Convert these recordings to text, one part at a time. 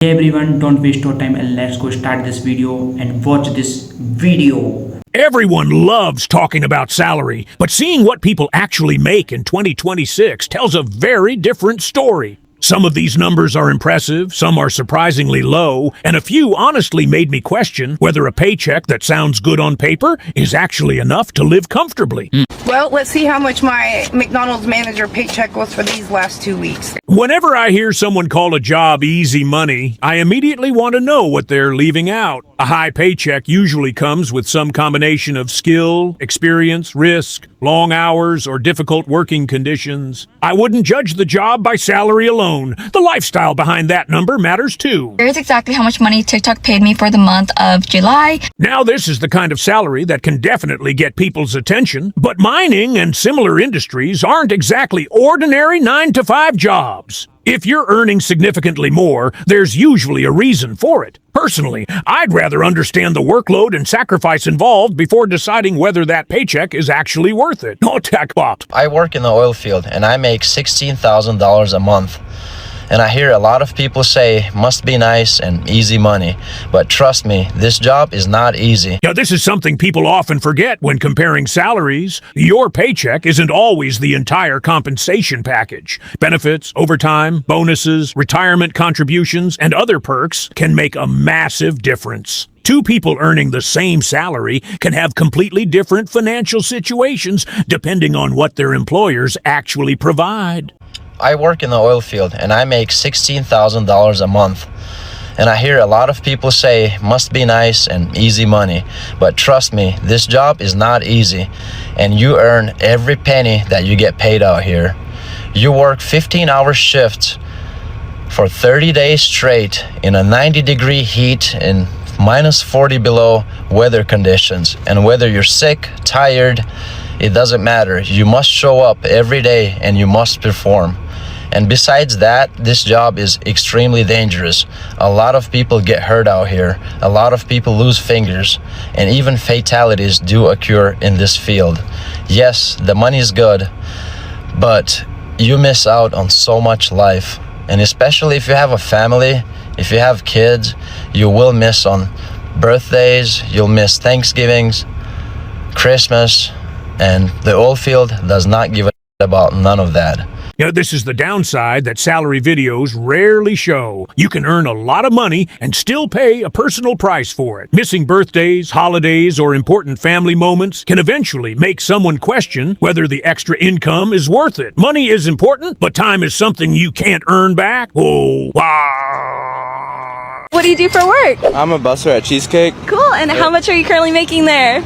Hey everyone, don't waste your time and let's go start this video and watch this video. Everyone loves talking about salary, but seeing what people actually make in 2026 tells a very different story. Some of these numbers are impressive, some are surprisingly low, and a few honestly made me question whether a paycheck that sounds good on paper is actually enough to live comfortably. Well, let's see how much my McDonald's manager paycheck was for these last 2 weeks. Whenever I hear someone call a job easy money, I immediately want to know what they're leaving out. A high paycheck usually comes with some combination of skill, experience, risk, long hours, or difficult working conditions. I wouldn't judge the job by salary alone. The lifestyle behind that number matters too. Here's exactly how much money TikTok paid me for the month of July. Now this is the kind of salary that can definitely get people's attention, but mining and similar industries aren't exactly ordinary 9-to-5 jobs. If you're earning significantly more, there's usually a reason for it. Personally, I'd rather understand the workload and sacrifice involved before deciding whether that paycheck is actually worth it. No jackpot. I work in the oil field and I make $16,000 a month. And I hear a lot of people say, must be nice and easy money. But trust me, this job is not easy. Now, this is something people often forget when comparing salaries. Your paycheck isn't always the entire compensation package. Benefits, overtime, bonuses, retirement contributions, and other perks can make a massive difference. Two people earning the same salary can have completely different financial situations depending on what their employers actually provide. I work in the oil field and I make $16,000 a month. And I hear a lot of people say, must be nice and easy money. But trust me, this job is not easy. And you earn every penny that you get paid out here. You work 15-hour shifts for 30 days straight in a 90-degree heat and minus 40 below weather conditions. And whether you're sick, tired, it doesn't matter. You must show up every day and you must perform. And besides that, this job is extremely dangerous. A lot of people get hurt out here. A lot of people lose fingers. And even fatalities do occur in this field. Yes, the money is good, but you miss out on so much life. And especially if you have a family, if you have kids, you will miss on birthdays, you'll miss Thanksgivings, Christmas, and the oil field does not give a about none of that. Now, this is the downside that salary videos rarely show. You can earn a lot of money and still pay a personal price for it. Missing birthdays, holidays, or important family moments can eventually make someone question whether the extra income is worth it. Money is important, but time is something you can't earn back. Oh, wow. What do you do for work? I'm a busser at Cheesecake. Cool, and how much are you currently making there?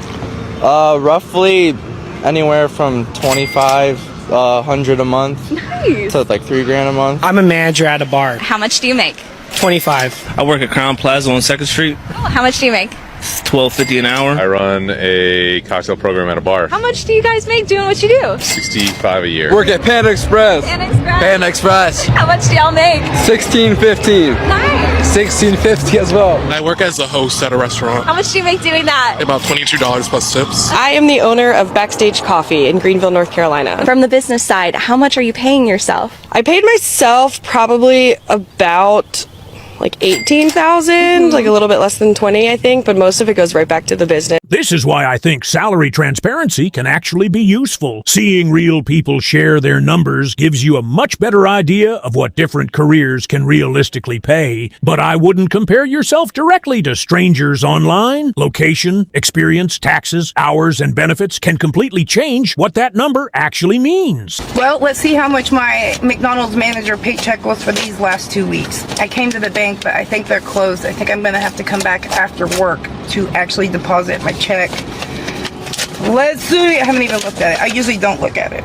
Roughly anywhere from 2,500 a month. Nice. So it's like $3,000 a month. I'm a manager at a bar. How much do you make? 25. I work at Crown Plaza on 2nd Street. Cool. How much do you make? It's $12.50 an hour. I run a cocktail program at a bar. How much do you guys make doing what you do? $65 a year. Work at Panda Express. Panda Express. Panda Express. How much do y'all make? $16.50. Nice. $16.50 as well. I work as a host at a restaurant. How much do you make doing that? About $22 plus tips. I am the owner of Backstage Coffee in Greenville, North Carolina. From the business side, how much are you paying yourself? I paid myself probably about like 18,000, like a little bit less than 20, I think, but most of it goes right back to the business. This is why I think salary transparency can actually be useful. Seeing real people share their numbers gives you a much better idea of what different careers can realistically pay. But I wouldn't compare yourself directly to strangers online. Location, experience, taxes, hours, and benefits can completely change what that number actually means. Well, let's see how much my McDonald's manager paycheck was for these last 2 weeks. I came to the bank, but I think they're closed. I think I'm gonna have to come back after work to actually deposit my check. Let's see. I haven't even looked at it. I usually don't look at it.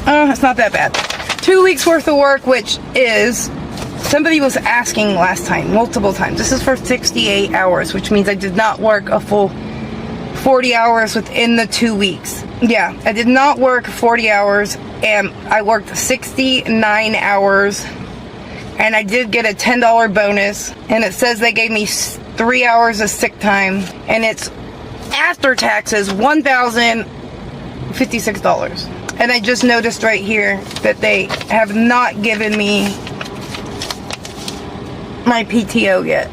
It's not that bad. 2 weeks worth of work, which is, somebody was asking last time, multiple times. This is for 68 hours, which means I did not work a full 40 hours within the 2 weeks. Yeah, I did not work 40 hours, and I worked 69 hours. And I did get a $10 bonus, and it says they gave me 3 hours of sick time, and it's after taxes $1,056. And I just noticed right here that they have not given me my PTO yet.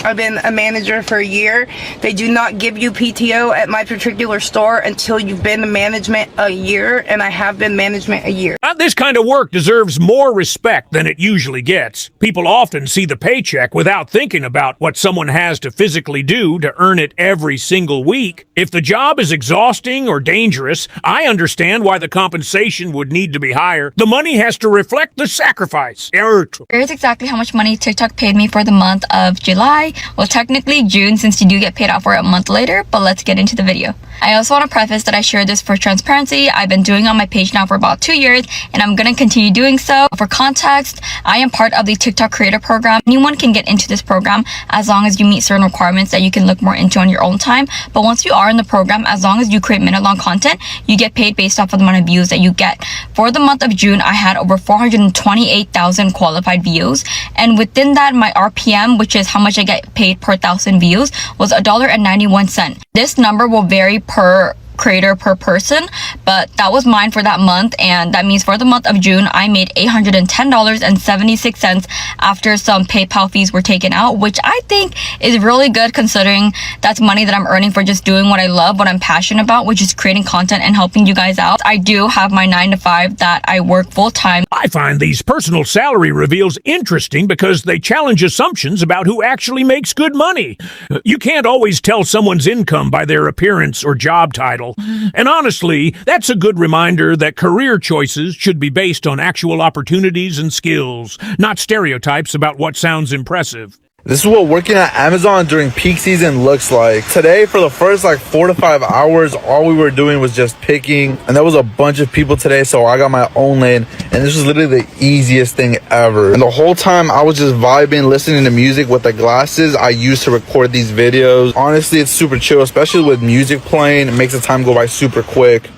I've been a manager for a year. They do not give you PTO at my particular store until you've been in management a year, and I have been management a year. This kind of work deserves more respect than it usually gets. People often see the paycheck without thinking about what someone has to physically do to earn it every single week. If the job is exhausting or dangerous, I understand why the compensation would need to be higher. The money has to reflect the sacrifice. Here's exactly how much money TikTok paid me for the month of July. Well, technically June, since you do get paid out for it a month later, but let's get into the video. I also want to preface that I share this for transparency. I've been doing on my page now for about 2 years, and I'm going to continue doing so. For context, I am part of the TikTok Creator Program. Anyone can get into this program as long as you meet certain requirements that you can look more into on your own time. But once you are in the program, as long as you create minute-long content, you get paid based off of the amount of views that you get. For the month of June, I had over 428,000 qualified views, and within that, my RPM, which is how much I get paid per 1,000 views, was $1.91. This number will vary per creator per person, but that was mine for that month, and that means for the month of June I made $810.76 after some PayPal fees were taken out, which I think is really good considering that's money that I'm earning for just doing what I love, what I'm passionate about, which is creating content and helping you guys out. I do have my 9 to 5 that I work full time. I find these personal salary reveals interesting because they challenge assumptions about who actually makes good money. You can't always tell someone's income by their appearance or job title. And honestly, that's a good reminder that career choices should be based on actual opportunities and skills, not stereotypes about what sounds impressive. This is what working at Amazon during peak season looks like. Today, for the first 4 to 5 hours, all we were doing was just picking. And there was a bunch of people today, so I got my own lane. And this was literally the easiest thing ever. And the whole time, I was just vibing, listening to music with the glasses I use to record these videos. Honestly, it's super chill, especially with music playing. It makes the time go by super quick.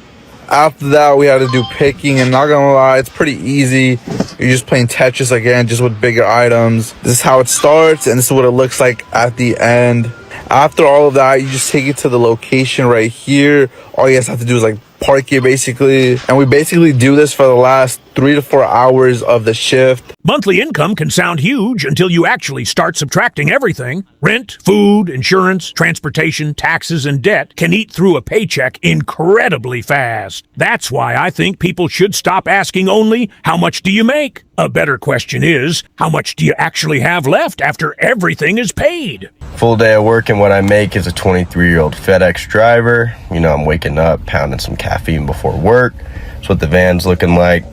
After that, we had to do picking, and not gonna lie, it's pretty easy. You're just playing Tetris again, just with bigger items. This is how it starts, and this is what it looks like at the end. After all of that, you just take it to the location right here. All you guys have to do is park it basically. And we basically do this for the last 3 to 4 hours of the shift. Monthly income can sound huge until you actually start subtracting everything. Rent, food, insurance, transportation, taxes, and debt can eat through a paycheck incredibly fast. That's why I think people should stop asking only, how much do you make? A better question is, how much do you actually have left after everything is paid? Full day of work, and what I make is a 23-year-old FedEx driver. You know, I'm waking up, pounding some caffeine before work. That's what the van's looking like.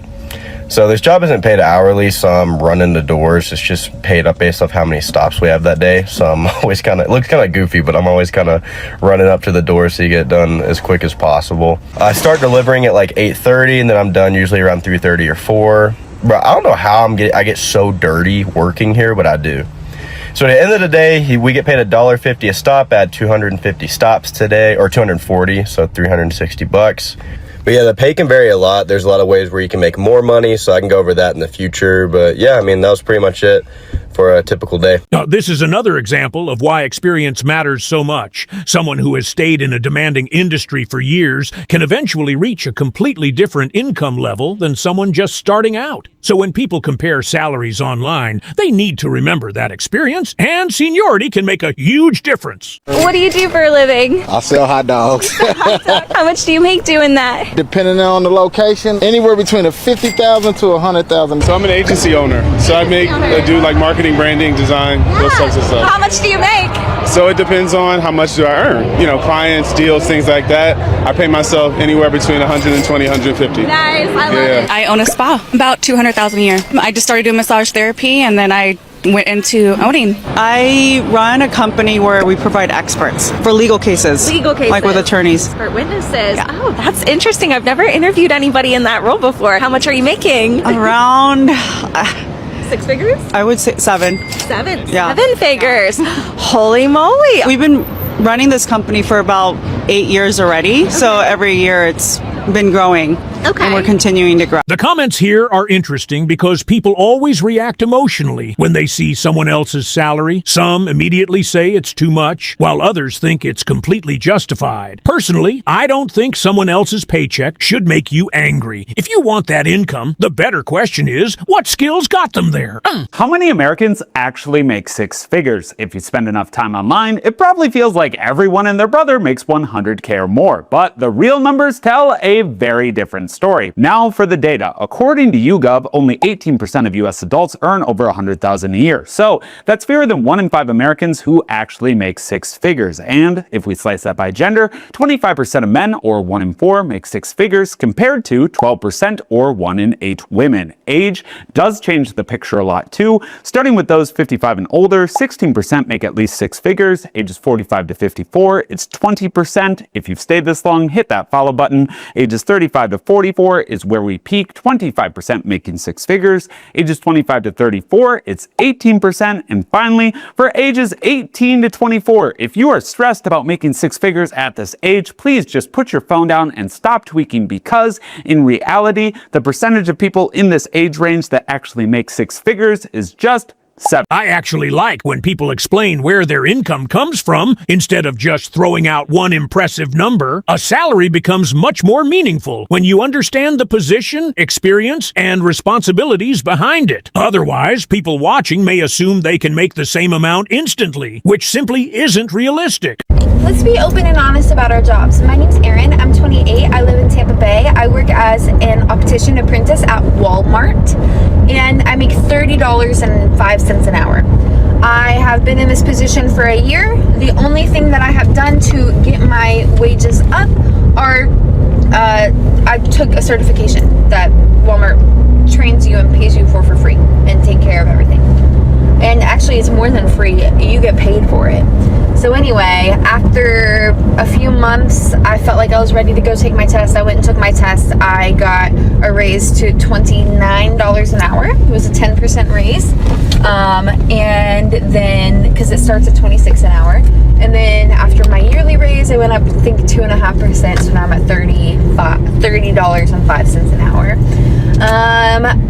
So this job isn't paid hourly, so I'm running the doors. It's just paid up based off how many stops we have that day. So I'm always it looks kind of goofy, but I'm always kind of running up to the door so you get it done as quick as possible. I start delivering at 8:30, and then I'm done usually around 3:30 or 4. But I don't know how I get so dirty working here, but I do. So at the end of the day, we get paid $1.50 a stop. I had 250 stops today, or 240, so $360. But yeah, the pay can vary a lot. There's a lot of ways where you can make more money, so I can go over that in the future. But yeah, I mean, that was pretty much it for a typical day. Now, this is another example of why experience matters so much. Someone who has stayed in a demanding industry for years can eventually reach a completely different income level than someone just starting out. So when people compare salaries online, they need to remember that experience and seniority can make a huge difference. What do you do for a living? I sell hot dogs. How much do you make doing that? Depending on the location, anywhere between $50,000 to $100,000. So I'm an agency owner. So I do marketing, branding, design, those types of stuff. How much do you make? So it depends on how much do I earn. You know, clients, deals, things like that. I pay myself anywhere between $120, $150. Nice, I love it. I own a spa, about $200,000 a year. I just started doing massage therapy, and then I went into owning. I run a company where we provide experts for legal cases. Legal cases. Like with attorneys. For witnesses. Yeah. Oh, that's interesting. I've never interviewed anybody in that role before. How much are you making? Around 6 figures? I would say 7. 7? Yeah. 7 figures. Holy moly. We've been running this company for about 8 years already. Okay. So every year it's been growing. Okay. And we're continuing to grow. The comments here are interesting because people always react emotionally when they see someone else's salary. Some immediately say it's too much, while others think it's completely justified. Personally, I don't think someone else's paycheck should make you angry. If you want that income, the better question is, what skills got them there? How many Americans actually make six figures? If you spend enough time online, it probably feels like everyone and their brother makes 100K or more, but the real numbers tell a very different story. Now for the data. According to YouGov, only 18% of US adults earn over $100,000 a year. So that's fewer than 1 in 5 Americans who actually make six figures. And if we slice that by gender, 25% of men, or 1 in 4, make six figures, compared to 12% or 1 in 8 women. Age does change the picture a lot too. Starting with those 55 and older, 16% make at least six figures. Ages 45 to 54, it's 20%. If you've stayed this long, hit that follow button. Ages 35 to 44 is where we peak, 25% making six figures. Ages 25 to 34, it's 18%. And finally, for ages 18 to 24, if you are stressed about making six figures at this age, please just put your phone down and stop tweaking, because in reality, the percentage of people in this age range that actually make six figures is just 7. I actually like when people explain where their income comes from instead of just throwing out one impressive number. A salary becomes much more meaningful when you understand the position, experience, and responsibilities behind it. Otherwise, people watching may assume they can make the same amount instantly, which simply isn't realistic. Let's be open and honest about our jobs. My name's Erin. I'm 28. I live in Tampa Bay. I work as an optician apprentice at Walmart, and I make $30.05 an hour. I have been in this position for a year. The only thing that I have done to get my wages up are I took a certification that Walmart trains you and pays you for free and take care of everything. And actually, it's more than free. You get paid for it. So anyway, after a few months, I felt like I was ready to go take my test. I went and took my test. I got a raise to $29 an hour. It was a 10% raise. And then, because it starts at $26 an hour. And then after my yearly raise, I went up, I think, 2.5%. So now I'm at $30.05 an hour.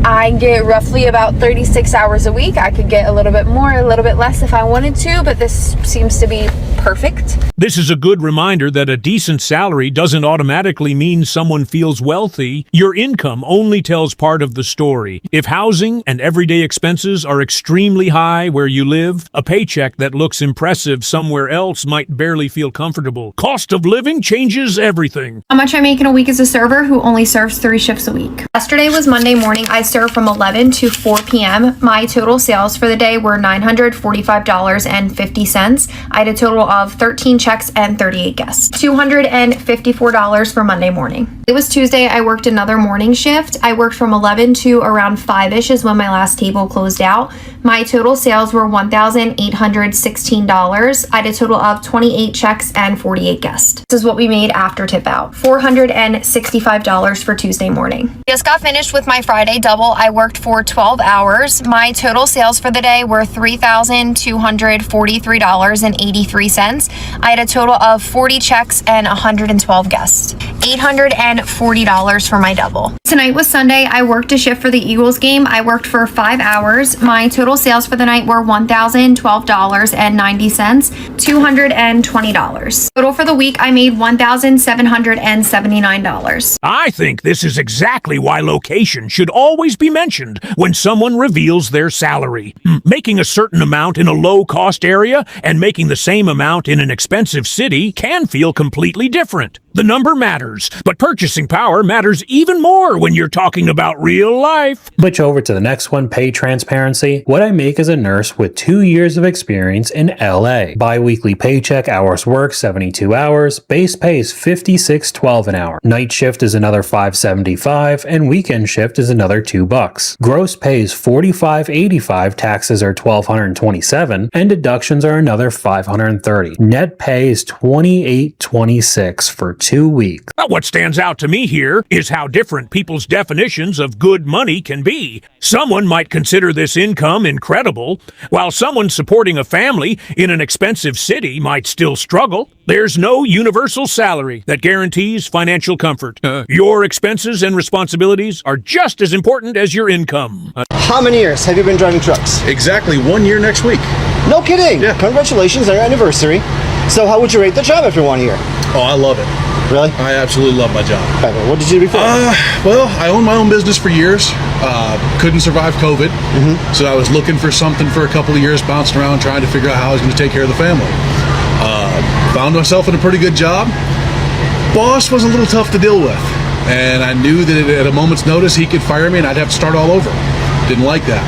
I get roughly about 36 hours a week. I could get a little bit more, a little bit less if I wanted to, but this seems to be perfect. This is a good reminder that a decent salary doesn't automatically mean someone feels wealthy. Your income only tells part of the story. If housing and everyday expenses are extremely high where you live, a paycheck that looks impressive somewhere else might barely feel comfortable. Cost of living changes everything. How much I make in a week as a server who only serves 3 shifts a week. Yesterday was Monday morning. I served from 11 to 4 p.m. My total sales for the day were $945.50. I had a total of 13 checks and 38 guests. $254 for Monday morning. It was Tuesday. I worked another morning shift. I worked from 11 to around 5-ish is when my last table closed out. My total sales were $1,816. I had a total of 28 checks and 48 guests. This is what we made after tip out. $465 for Tuesday morning. Just got finished with my Friday double. I worked for 12 hours. My total sales for the day were $3,243.83. I had a total of 40 checks and 112 guests. $840 for my double. Tonight was Sunday. I worked a shift for the Eagles game. I worked for 5 hours. My total sales for the night were $1,012.90, $220. Total for the week, I made $1,779. I think this is exactly why location should always be mentioned when someone reveals their salary. Making a certain amount in a low-cost area and making the same amount in an expensive city can feel completely different. The number matters, but purchasing power matters even more when you're talking about real life. Switch over to the next one, pay transparency. What I make as a nurse with 2 years of experience in LA. Bi-weekly paycheck, hours worked 72 hours, base pay is $56.12 an hour. Night shift is another $5.75 and weekend shift is another $2. Gross pay is $45.85, taxes are $1,227 and deductions are another $530. Net pay is $28.26 for 2 weeks. What stands out to me here is how different people people's definitions of good money can be. Someone might consider this income incredible, while someone supporting a family in an expensive city might still struggle. There's no universal salary that guarantees financial comfort. Your expenses and responsibilities are just as important as your income. How many years have you been driving trucks? Exactly 1 year next week. No kidding. Yeah. Congratulations on your anniversary. So how would you rate the job after 1 year? Oh, I love it. Really? I absolutely love my job. What did you do before? Well, I owned my own business for years. Couldn't survive COVID. So I was looking for something for a couple of years, bouncing around, trying to figure out how I was going to take care of the family. Found myself in a pretty good job. Boss was a little tough to deal with. And I knew that at a moment's notice he could fire me and I'd have to start all over. Didn't like that.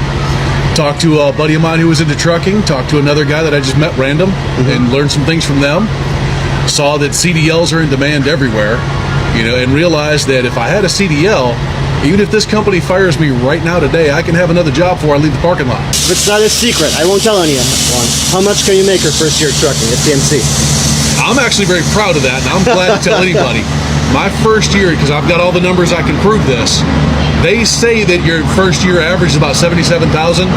Talked to a buddy of mine who was into trucking, talked to another guy that I just met random and learned some things from them. Saw that CDLs are in demand everywhere, and realized that if I had a CDL, even if this company fires me right now today, I can have another job before I leave the parking lot. If it's not a secret, I won't tell anyone. How much can you make your first year trucking at CMC? I'm actually very proud of that, and I'm glad to tell anybody. My first year, because I've got all the numbers I can prove this, they say that your first year average is about 77,000.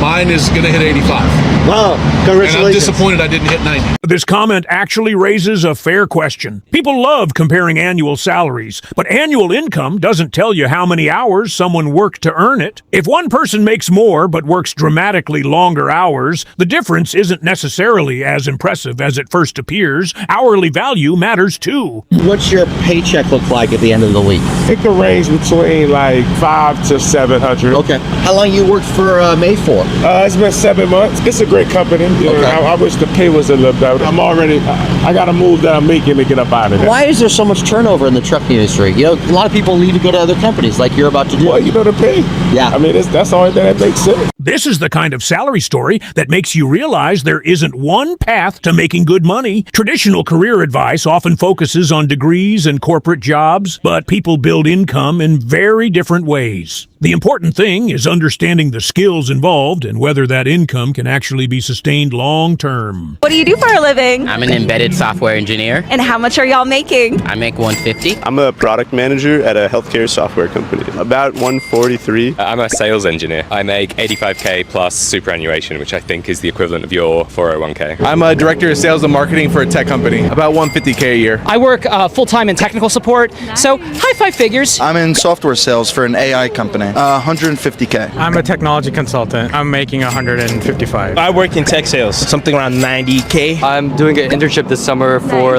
Mine is going to hit 85. Wow, congratulations. And I'm disappointed I didn't hit 90. This comment actually raises a fair question. People love comparing annual salaries, but annual income doesn't tell you how many hours someone worked to earn it. If one person makes more but works dramatically longer hours, the difference isn't necessarily as impressive as it first appears. Hourly value matters too. What's your paycheck look like at the end of the week? It can range between like 500 to 700. Okay. How long you worked for May for? It's been 7 months. It's a great company. I wish the pay was a little better. I got to move that I'm making to get up out of there. Why is there so much turnover in the trucking industry? A lot of people leave to go to other companies like you're about to do. Well, the pay. Yeah. I mean, that's the only thing that makes sense. This is the kind of salary story that makes you realize there isn't one path to making good money. Traditional career advice often focuses on degrees and corporate jobs, but people build income in very different ways. The important thing is understanding the skills involved and whether that income can actually be sustained long term. What do you do for a living? I'm an embedded software engineer. And how much are y'all making? I make $150. I'm a product manager at a healthcare software company. About $143. I'm a sales engineer. I make $85K plus superannuation, which I think is the equivalent of your 401k. I'm a director of sales and marketing for a tech company. About $150K a year. I work full-time in technical support, so high five figures. I'm in software sales for an AI company. 150K. I'm a technology consultant. I'm making 155. I work in tech sales, something around 90K. I'm doing an internship this summer for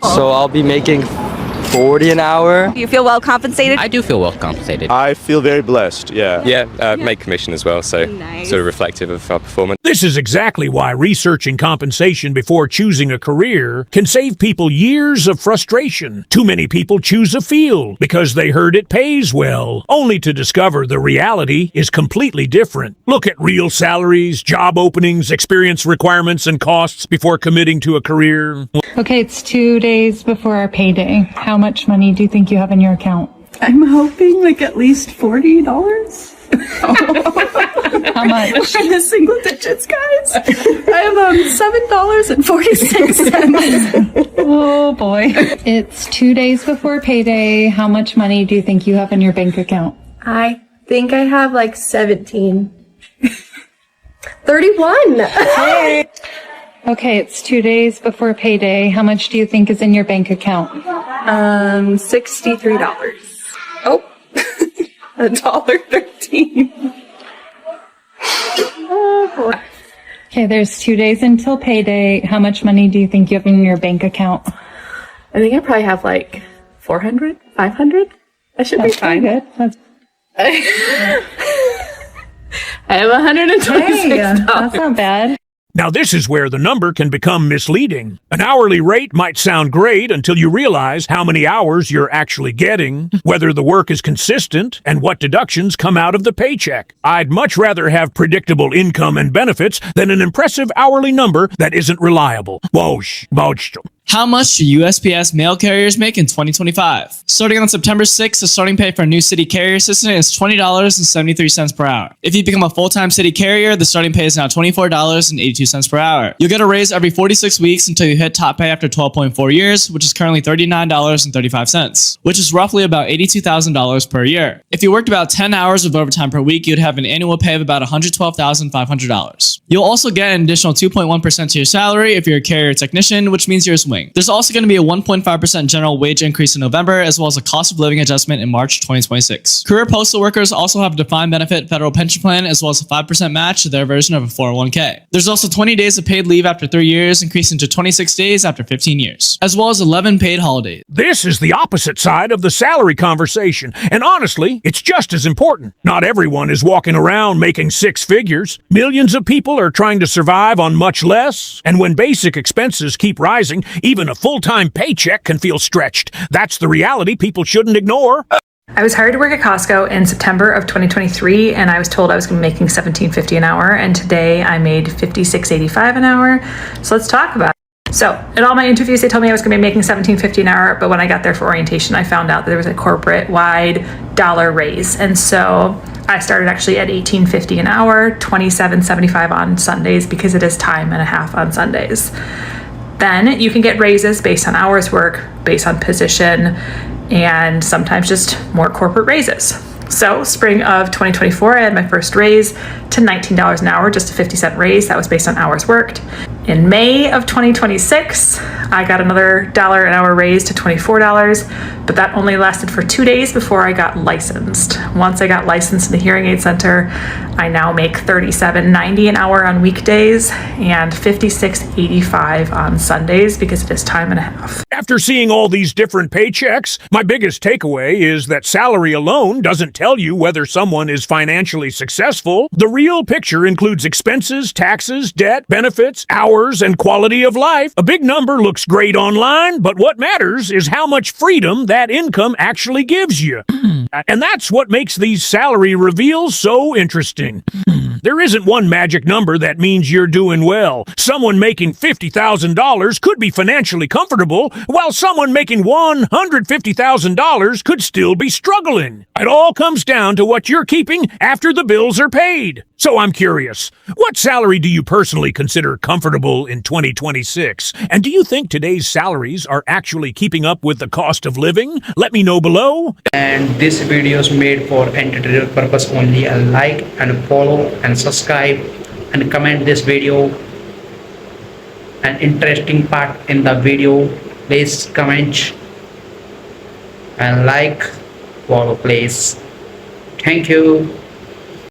so I'll be making 40 an hour. Do you feel well compensated? I do feel well compensated. I feel very blessed, Yeah, make commission as well, so sort of reflective of our performance. This is exactly why researching compensation before choosing a career can save people years of frustration. Too many people choose a field because they heard it pays well, only to discover the reality is completely different. Look at real salaries, job openings, experience requirements, and costs before committing to a career. Okay, it's 2 days before our payday. How much money do you think you have in your account? I'm hoping at least $40. How much? In the single digits, guys. I have $7.46. Oh boy. It's 2 days before payday. How much money do you think you have in your bank account? I think I have 17. 31. Hey. Okay, it's 2 days before payday. How much do you think is in your bank account? $63. Oh, $1.13. Oh boy. Okay, there's 2 days until payday. How much money do you think you have in your bank account? I think I probably have 400, 500. I should be fine. Good. I have $126. Hey, that's not bad. Now this is where the number can become misleading. An hourly rate might sound great until you realize how many hours you're actually getting, whether the work is consistent, and what deductions come out of the paycheck. I'd much rather have predictable income and benefits than an impressive hourly number that isn't reliable. How much do USPS mail carriers make in 2025? Starting on September 6th, the starting pay for a new city carrier assistant is $20.73 per hour. If you become a full-time city carrier, the starting pay is now $24.82 per hour. You'll get a raise every 46 weeks until you hit top pay after 12.4 years, which is currently $39.35, which is roughly about $82,000 per year. If you worked about 10 hours of overtime per week, you'd have an annual pay of about $112,500. You'll also get an additional 2.1% to your salary if you're a carrier technician, which means you're a swing. There's also going to be a 1.5% general wage increase in November, as well as a cost of living adjustment in March 2026. Career postal workers also have a defined benefit federal pension plan, as well as a 5% match to their version of a 401k. There's also 20 days of paid leave after 3 years, increasing to 26 days after 15 years, as well as 11 paid holidays. This is the opposite side of the salary conversation, and honestly, it's just as important. Not everyone is walking around making six figures. Millions of people are trying to survive on much less, and when basic expenses keep rising, even a full-time paycheck can feel stretched. That's the reality people shouldn't ignore. I was hired to work at Costco in September of 2023, and I was told I was going to be making $17.50 an hour, and today I made $56.85 an hour. So let's talk about it. So in all my interviews, they told me I was going to be making $17.50 an hour, but when I got there for orientation, I found out that there was a corporate-wide dollar raise, and so I started actually at $18.50 an hour, $27.75 on Sundays, because it is time and a half on Sundays. Then you can get raises based on hours work, based on position, and sometimes just more corporate raises. So spring of 2024, I had my first raise to $19 an hour, just a 50-cent raise. That was based on hours worked. In May of 2026, I got another $1 an hour raise to $24, but that only lasted for 2 days before I got licensed. Once I got licensed in the hearing aid center, I now make $37.90 an hour on weekdays and $56.85 on Sundays, because it is time and a half. After seeing all these different paychecks, my biggest takeaway is that salary alone doesn't tell you whether someone is financially successful. The real picture includes expenses, taxes, debt, benefits, hours, and quality of life. A big number looks great online, but what matters is how much freedom that income actually gives you. And that's what makes these salary reveals so interesting. There isn't one magic number that means you're doing well. Someone making $50,000 could be financially comfortable, while someone making $150,000 could still be struggling. It all comes down to what you're keeping after the bills are paid. So I'm curious, what salary do you personally consider comfortable in 2026? And do you think today's salaries are actually keeping up with the cost of living? Let me know below. And this video is made for entertainment purpose only. Like and follow and subscribe and comment this video. An interesting part in the video, please comment and like, follow please. Thank you.